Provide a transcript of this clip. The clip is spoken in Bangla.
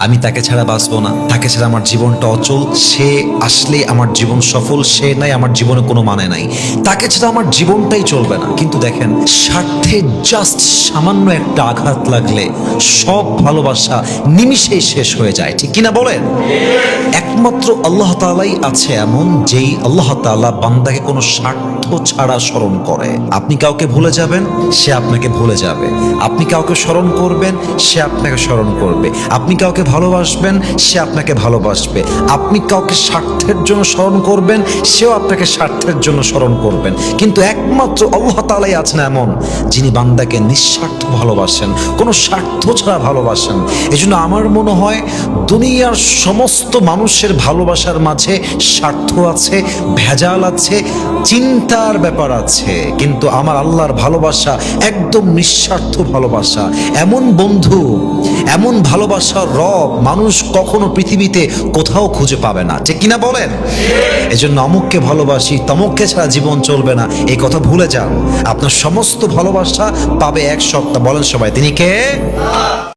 আমি তাকে ছাড়া বাঁচবো না, তাকে ছাড়া আমার জীবনটা অচল, সে আসলে আমার জীবন সফল, সে নাই আমার জীবনে কোনো মানে নাই, তাকে ছাড়া আমার জীবনটাই চলবে না। কিন্তু দেখেন, স্বার্থে জাস্ট সামান্য একটা আঘাত লাগলে সব ভালোবাসা নিমিষেই শেষ হয়ে যায়, ঠিক কিনা বলেন? একমাত্র আল্লাহ তাআলাই আছে এমন, যেই আল্লাহ তাআলা বান্দাকে কোনো স্বার্থ ছাড়া স্মরণ করে। আপনি কাউকে ভুলে যাবেন, সে আপনাকে ভুলে যাবে। আপনি কাউকে স্মরণ করবেন, সে আপনাকে স্মরণ করবে। আপনি কাউকে ভালোবাসবেন, সে আপনাকে ভালোবাসবে। আপনি কাউকে স্বার্থের জন্য স্মরণ করবেন, সেও আপনাকে স্বার্থের জন্য স্মরণ করবেন। কিন্তু একমাত্র আল্লাহ তাআলাই আছেন এমন, যিনি বান্দাকে নিঃস্বার্থ ভালোবাসেন, কোনো স্বার্থ ছাড়া ভালোবাসেন। এজন্য আমার মনে হয় দুনিয়ার সমস্ত মানুষের ভালোবাসার মাঝে স্বার্থ আছে, ভেজাল আছে, চিন্তার ব্যাপার আছে, কিন্তু আমার আল্লাহর ভালোবাসা একদম নিঃস্বার্থ ভালোবাসা। এমন বন্ধু, এমন ভালোবাসার রব মানুষ কখনো পৃথিবীতে কোথাও খুঁজে পাবে না, ঠিক কিনা বলেন? এজন্য অমুককে ভালোবাসি, তমুককে ছাড়া জীবন চলবে না, এই কথা ভুলে যান। আপনার সমস্ত ভালোবাসা পাবে এক সত্তা, বলেন সবাই, তিনি কে?